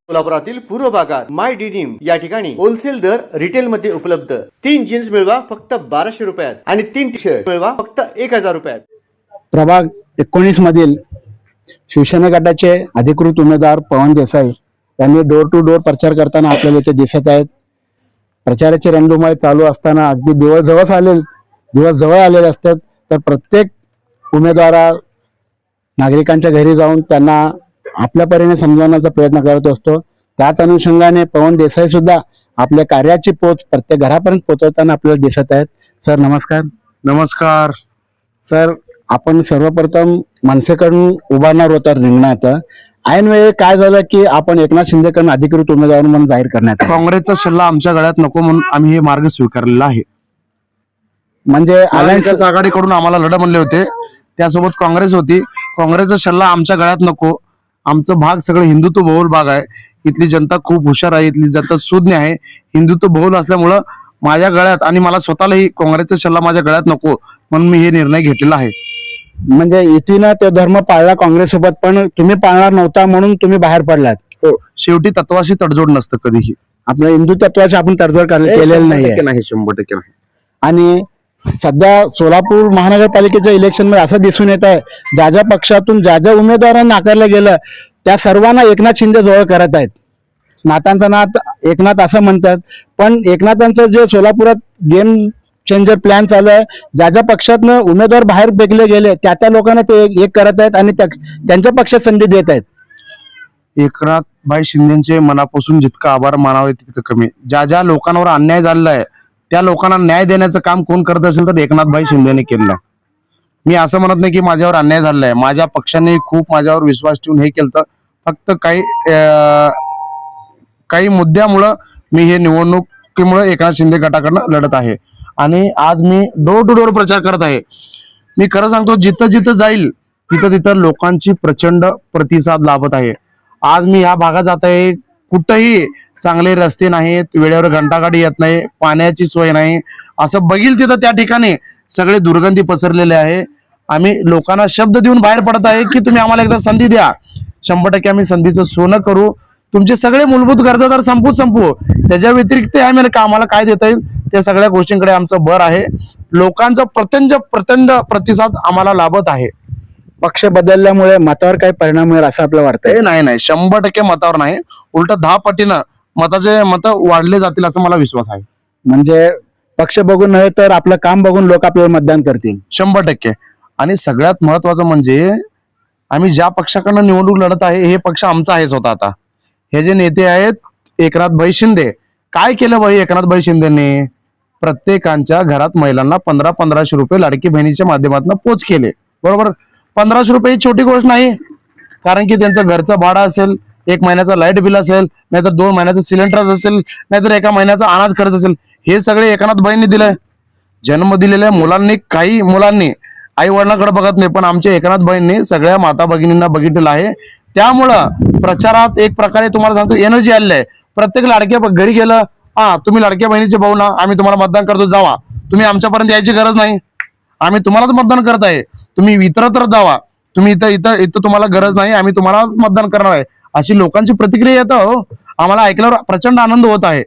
सोलापुरातील पूर्व भागात माय डिनिम या ठिकाणी होलसेल दर रिटेल मध्ये उपलब्ध। 3 जीन्स मिळवा फक्त 1200 रुपयात आणि 3 टी शर्ट मिळवा फक्त 1000 रुपयात। प्रभाग 19 मधील शिवसेना गटाचे अधिकृत उमेदवार पवन देसाई यांनी डोर टू डोर प्रचार करताना आपल्याला इथे दिसत आहेत। प्रचाराची रणधुमाळी चालू असताना अगदी दिवस जवळ आलेले असतात, तर प्रत्येक उमेदवार नागरिकांच्या घरी जाऊन त्यांना आपल्या परीने समजावण्याचा प्रयत्न करत असतो। त्याच अनुषंगाने पवन देसाई सुद्धा आपल्या कार्याची पोच प्रत्येक घरापर्यंत पोहोचवताना आपल्याला दिसत आहेत। सर नमस्कार। नमस्कार सर, आपण सर्वप्रथम मनसेकडून उभारणार होता रिंगणात, ऐन वेळी काय झालं की आपण एकनाथ शिंदेकडून अधिकृत उमेदवार म्हणून जाहीर करण्यात आले। काँग्रेसचा सल्ला आमच्या गळ्यात नको म्हणून आम्ही हे मार्ग स्वीकारलेला आहे। म्हणजे अलायन्स आघाडीकडून आम्हाला लढा म्हणले होते, त्यासोबत काँग्रेस होती। काँग्रेसचा सल्ला आमच्या गळ्यात नको। आमचं भाग सगळं हिंदुत्व बहुल भाग आहे। इथली जनता खूप हुशार आहे, इथली जनता सुज्ञ आहे। हिंदुत्व बहुल असल्यामुळं माझ्या गळ्यात आणि मला स्वतःलाही काँग्रेसचा सल्ला माझ्या गळ्यात नको म्हणून मी हे निर्णय घेतलेला आहे। म्हणजे युतीनं तो धर्म पाळला काँग्रेस सोबत, पण तुम्ही पाळणार नव्हता म्हणून तुम्ही बाहेर पडलात। हो, शेवटी तत्वाशी तडजोड नसतं कधीही। आपल्या हिंदू तत्वाची आपण तडजोड केलेलं नाही। 100% नाही। आणि सध्या सोलापूर महानगरपालिकेच्या इलेक्शन मध्ये असं दिसून येत आहे, ज्या पक्षातून ज्या उमेदवारांना नाकारलं गेलं त्या सर्वांना एकनाथ शिंदे जवळ करत आहेत। नातांचा नाथ एकनाथ असं म्हणतात, पण एकनाथांचं जे सोलापुरात गेम चेंजर प्लॅन चालू आहे, ज्या पक्षातनं उमेदवार बाहेर फेकले गेले त्या लोकांना ते एक करत आहेत आणि त्यांच्या पक्षात संधी देत आहेत। एकनाथ भाई शिंदेचे मनापासून जितका आभार मानावे तितकं कमी। ज्या लोकांवर अन्याय झालेला आहे त्या लोकांना न्याय देण्याचं काम कोण करत असेल तर एकनाथ भाई शिंदेने केलं। मी असं म्हणत नाही की माझ्यावर अन्याय झालेला आहे, माझ्या पक्षाने खूप माझ्यावर विश्वास ठेवून हे केलं। फक्त काही मुद्द्यामुळं मी हे निवडणुकीमुळे एकनाथ शिंदे गटाकडनं लढत आहे आणि आज मी डोर टू डोर प्रचार करत आहे। मी खरं सांगतो, जिथं जिथं जाईल तिथं लोकांची प्रचंड प्रतिसाद लाभत आहे। आज मी या भागात जात आहे, कुठंही चांगले रस्ते नाहीत, वेळेवर घंटागाडी येत नाही, पाण्याची सोय नाही, असं बघील तिथं त्या ठिकाणी सगळे दुर्गंधी पसरलेले आहे। आम्ही लोकांना शब्द देऊन बाहेर पडत आहे की तुम्ही आम्हाला एकदा संधी द्या, 100% आम्ही संधीचं सोनं करू, तुमचे सगळे मूलभूत गरजा तर संपवू। त्याच्या व्यतिरिक्त आम्ही आम्हाला काय देता येईल त्या सगळ्या गोष्टींकडे आमचं भर आहे। लोकांचा प्रचंड प्रतिसाद आम्हाला लाभत आहे। पक्ष बदलल्यामुळे मतावर काय परिणाम होईल असं आपल्याला वाटतंय? नाही, 100% मतावर नाही, उलट 10 पटीनं मत वाढले जातील असं मला विश्वास आहे। म्हणजे पक्ष बघून नव्हे तर आपलं काम बघून लोक आपल्याला मतदान करतील 100%। आणि सगळ्यात महत्वाचं म्हणजे आम्ही ज्या पक्षाकडनं निवडणूक लढत आहे हे पक्ष आमचा आहे स्वतः। आता हे जे नेते आहेत एकनाथ भाई शिंदे, काय केलं भाई एकनाथ भाई शिंदेने? प्रत्येकांच्या घरात महिलांना 1500 रुपये लाडकी बहिणीच्या माध्यमातून पोच केले। बरोबर, 1500 रुपये ही छोटी गोष्ट नाही, कारण की त्यांचं घरचं भाडं असेल, 1 महिन्याचा लाईट बिल असेल, नाहीतर 2 महिन्याचं सिलेंडर असेल, नाहीतर 1 महिन्याचा अनाज खर्च असेल, हे सगळे एकनाथ भाईंनी दिलंय। जन्म दिलेल्या मुलांनी, काही मुलांनी आई वडिलांकडे बघत नाही, पण आमच्या एकनाथ भाईंनी सगळ्या माता भगिनींना बघितलेलं आहे। त्यामुळं प्रचारात एक प्रकारे तुम्हाला सांगतो एनर्जी आलेली आहे। प्रत्येक लाडक्या घरी गेलं, तुम्ही लाडक्या बहिणीचे भाऊ ना, आम्ही तुम्हाला मतदान करतो, जावा, तुम्ही आमच्यापर्यंत यायची गरज नाही, आम्ही तुम्हालाच मतदान करत आहे, तुम्ही इतरत्र जावा, तुम्ही इथं तुम्हाला गरज नाही, आम्ही तुम्हाला मतदान करणार आहे, अशी लोकांची प्रतिक्रिया येतं। हो, आम्हाला ऐकल्यावर प्रचंड आनंद होत आहे।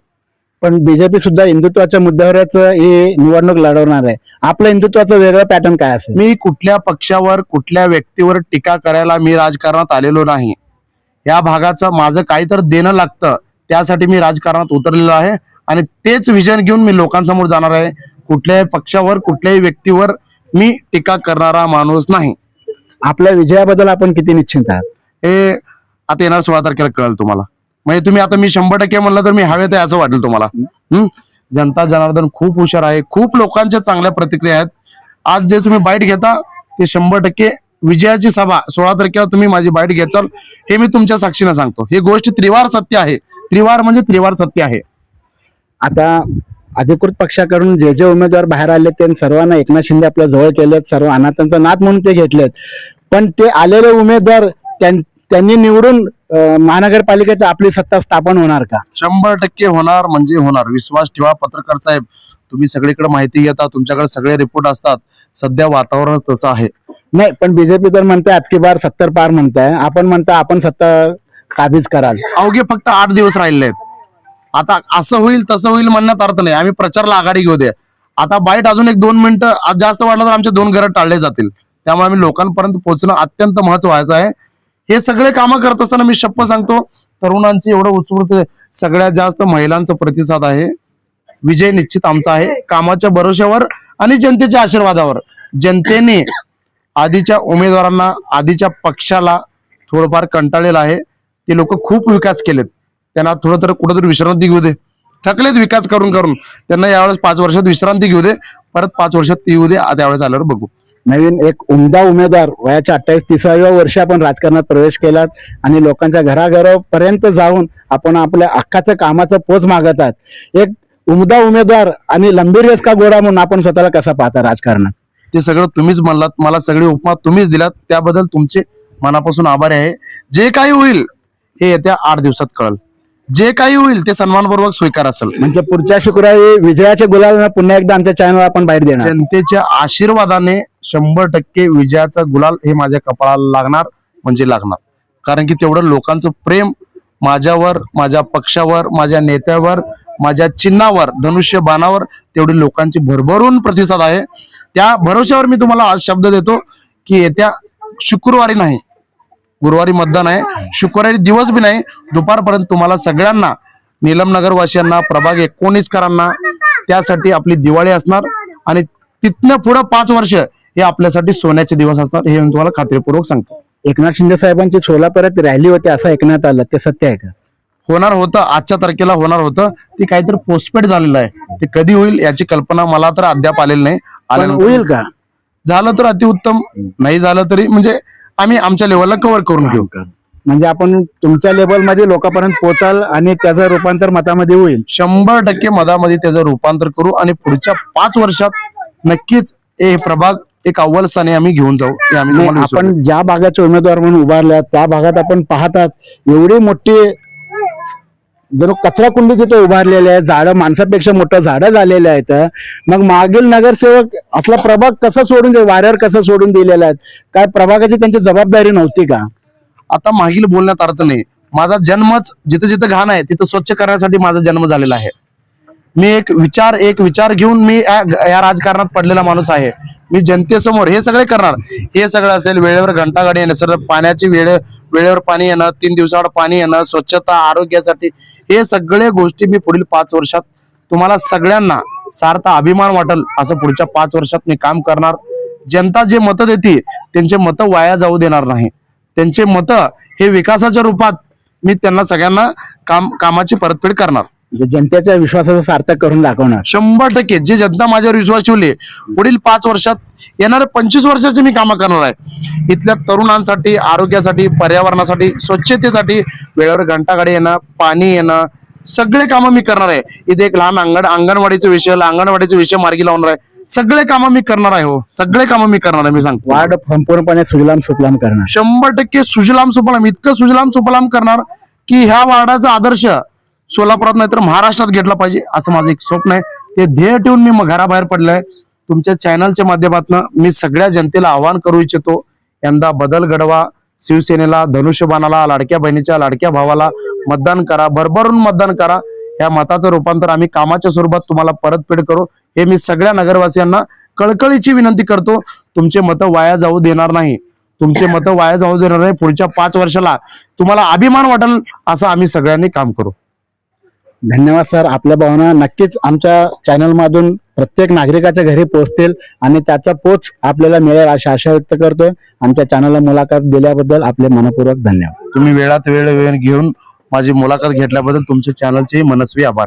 पण बीजेपी सुद्धा हिंदुत्वाच्या मुद्द्यावरच ही निवडणूक लढवणार आहे। आपलं हिंदुत्वाचं वेगळं पॅटर्न काय असेल? मी कुठल्या पक्षावर, कुठल्या व्यक्तीवर टीका करायला मी राजकारणात आलेलो नाही। या भागाचं माझं काहीतरी देणं लागतं, त्यासाठी मी राजकारणात उतरलेलो आहे आणि तेच विजन घेऊन मी लोकांसमोर जाणार आहे। कुठल्याही पक्षावर, कुठल्याही व्यक्तीवर मी टीका करणारा माणूस नाही। आपल्या विजयाबद्दल आपण किती निश्चिंत आहात हे आता येणार 16 तारखेला कळेल तुम्हाला। म्हणजे तुम्ही आता मी 100% म्हणलं तर मी हवेत आहे असं वाटेल तुम्हाला। जनता जनार्दन खूप हुशार आहे, खूप लोकांच्या चांगल्या प्रतिक्रिया आहेत। आज जे तुम्ही बाईट घेता ते 100% विजयाची सभा 16 तारखेला तुम्ही माझी बाईट घेचाल हे मी तुमच्या साक्षीने सांगतो। ही गोष्ट त्रिवार सत्य आहे, त्रिवार म्हणजे त्रिवार सत्य आहे। आता अधिकृत पक्षाकडून जे उमेदवार बाहेर आले ते सर्वांना एकनाथ शिंदे आपल्या जवळ केलेत, सर्व अनाथांचा नाथ म्हणून ते घेतलेत, पण ते आलेले उमेदवार त्यांनी निवडून महानगरपालिकेत आपली सत्ता स्थापन होणार का? 100% होणार, म्हणजे होणार, विश्वास ठेवा। पत्रकार साहेब, तुम्ही सगळीकडे माहिती घेता, तुमच्याकडे सगळे रिपोर्ट असतात, सध्या वातावरण तसं आहे। नाही, पण बीजेपी तर म्हणते अबकी बार 70 पार म्हणताय, आपण म्हणता आपण सत्ता काबीज कराल? अवघे फक्त 8 दिवस राहिले आहेत. आता असं होईल तसं होईल म्हणण्यात अर्थ नाही. आम्ही प्रचारला आघाडी घेऊ दे. आता बाईट अजून 1-2 मिनिटं आज जास्त वाढलं तर आमचे 2 घरं टाळले जातील. त्यामुळे आम्ही लोकांपर्यंत पोहोचणं अत्यंत महत्वाचं आहे. हे सगळे कामं करत असताना मी शपथ सांगतो, तरुणांची एवढं उत्स्फूर्त, सगळ्यात जास्त महिलांचा प्रतिसाद आहे. विजय निश्चित आमचा आहे, कामाच्या भरोश्यावर आणि जनतेच्या आशीर्वादावर. जनतेने आधीच्या उमेदवारांना, आधीच्या पक्षाला थोडंफार कंटाळलेलं आहे. ते लोक खूप विकास केलेत, त्यांना थोडं तर कुठंतरी विश्रांती घेऊ दे. थकलेत विकास करून करून. त्यांना यावेळेस 5 वर्षात विश्रांती घेऊ दे, परत 5 वर्षात ती येऊ दे. त्यावेळेस आल्यावर बघू. नवीन एक उमदा उमेदवार, वयाच्या 28-30व्या वर्षी आपण राजकारणात प्रवेश केलात आणि लोकांच्या घराघरापर्यंत जाऊन आपण आपल्या हक्काचं कामाचं पोच मागत आहात. एक उमदा उमेदवार आणि लंबी रेस का घोडा म्हणून आपण स्वतःला कसा पाहता राजकारणात? ते सगळं तुम्हीच म्हणलात, मला सगळी उपमा तुम्हीच दिलात, त्याबद्दल तुमचे मनापासून आभारी आहे. जे काही होईल हे येत्या 8 दिवसात कळेल. जे काही होईल ते सन्मानपूर्वक स्वीकार असेल. म्हणजे पुढच्या शुक्रवारी विजयाचे गुलाल पुन्हा एकदा आमच्या चॅनलवर आपण बाहेर देणार. जनतेच्या आशीर्वादाने 100% विजयाचा गुलाल हे माझ्या कपाळाला लागणार म्हणजे लागणार. कारण की तेवढं लोकांचं प्रेम माझ्यावर, माझ्या पक्षावर, माझ्या नेत्यावर, माझ्या चिन्हावर, धनुष्य बाणावर तेवढी लोकांची भरभरून प्रतिसाद आहे. त्या भरोश्यावर मी तुम्हाला आज शब्द देतो की येत्या शुक्रवारी नाही, गुरुवारी मतदान आहे, शुक्रवारी दिवस बी नाही, दुपारपर्यंत तुम्हाला सगळ्यांना, नीलमनगर वासियांना, प्रभाग 19करांना त्यासाठी आपली दिवाळी असणार. आणि तिथनं पुढे 5 वर्ष हे आपल्यासाठी सोन्याचे दिवस असणार, हे मी तुम्हाला खात्रीपूर्वक सांगतो. एकनाथ शिंदे साहेबांची सोलापुरात रॅली होती असं ऐकण्यात आलं, ते सत्य आहे का? होणार होतं, आजच्या तारखेला होणार होतं. ते काहीतरी पोस्टपेड झालेलं आहे. ते कधी होईल याची कल्पना मला तर अद्याप आलेली नाही. पण होईल का? झालं तर अतिउत्तम, नाही झालं तरी म्हणजे आम्ही आमच्या लेवलला कव्हर करून घेऊ. म्हणजे आपण तुमच्या लेवलमध्ये लोकांपर्यंत पोहोचाल आणि त्याचं रूपांतर मतामध्ये होईल. 100% मधामध्ये त्याचं रूपांतर करू आणि पुढच्या 5 वर्षात नक्कीच हे प्रभाग एक अव्वल स्थानी आम्ही घेऊन जाऊ. हे आम्ही तुम्हाला विश्वास आपण ज्या भागाचे उमेदवार म्हणून उभारल्या त्या भागात आपण पाहतात एवढी मोठी जणू कचरा कुंडी तिथे उभारलेले आहे. झाडं माणसापेक्षा मोठं झाडं झालेले आहेत. मग मागील नगरसेवक आपला प्रभाग कसं सोडून वाऱ्यावर कसं सोडून दिलेला आहे? काय प्रभागाची त्यांची जबाबदारी नव्हती का? आता मागील बोलण्यात अर्थ नाही. माझा जन्मच जिथं जिथं घाण आहे तिथं स्वच्छ करण्यासाठी माझा जन्म झालेला आहे. मी एक विचार घेऊन मी या राजकारणात पडलेला माणूस आहे. मी जनतेसमोर हे सगळे करणार. हे सगळं असेल, वेळेवर घंटागाडी येणं, सर पाण्याची वेळेवर पाणी येणं, 3 दिवसाआड पाणी येणं, स्वच्छता, आरोग्यासाठी, हे सगळे गोष्टी मी पुढील 5 वर्षात तुम्हाला सगळ्यांना सार्थ अभिमान वाटेल असं पुढच्या 5 वर्षात मी काम करणार. जनता जे मतं देते त्यांचे मतं वाया जाऊ देणार नाही. त्यांचे मतं हे विकासाच्या रूपात मी त्यांना सगळ्यांना कामाची परतफेड करणार. जनतेच्या विश्वासाचं सार्थक करून दाखवणार. 100% जे जनता माझ्यावर विश्वास ठेवले पुढील 5 वर्षात, येणाऱ्या 25 वर्षाचे मी कामं करणार आहे. इथल्या तरुणांसाठी, आरोग्यासाठी, पर्यावरणासाठी, स्वच्छतेसाठी, वेळेवर घंटागाडी येणं, पाणी येणं, सगळे कामं मी करणार आहे. इथे एक लहान अंगणवाडीचा विषय मार्गी लावणार आहे. सगळे कामं मी करणार आहे. हो, सगळे कामं मी करणार आहे. मी सांगतो, वार्ड संपूर्णपणे सुजलाम सुफलाम करणार. 100% सुजलाम सुफलाम, इतकं सुजलाम सुफलाम करणार की ह्या वार्डाचा आदर्श सोलापुरात नाही तर महाराष्ट्रात घेतला पाहिजे असं माझं एक स्वप्न आहे. ते ध्येय ठेवून मी घराबाहेर पडलोय. तुमच्या चॅनलच्या माध्यमातून मी सगळ्या जनतेला आवाहन करू इच्छितो, यंदा बदल घडवा. शिवसेनेला, धनुष्यबाणाला, लाडक्या बहिणीच्या लाडक्या भावाला मतदान करा, भरभरून मतदान करा. या मताचं रूपांतर आम्ही कामाच्या स्वरूपात तुम्हाला परतफेड करू, हे मी सगळ्या नगरवासियांना कळकळीची विनंती करतो. तुमचे मतं वाया जाऊ देणार नाही. तुमचे मतं वाया जाऊ देणार नाही. पुढच्या 5 वर्षाला तुम्हाला अभिमान वाटेल असं आम्ही सगळ्यांनी काम करू. धन्यवाद सर. आपल्या भावना नक्कीच आमच्या चॅनल मधून प्रत्येक नागरिकाच्या घरी पोहोचतील आणि त्याचा पोच आपल्याला मिळेल अशी आशा व्यक्त करतोय. आमच्या चॅनलला मुलाखत दिल्याबद्दल आपले मनपूर्वक धन्यवाद. तुम्ही वेळात वेळ घेऊन माझी मुलाखत घेतल्याबद्दल तुमच्या चॅनलचे मनस्वी आभार.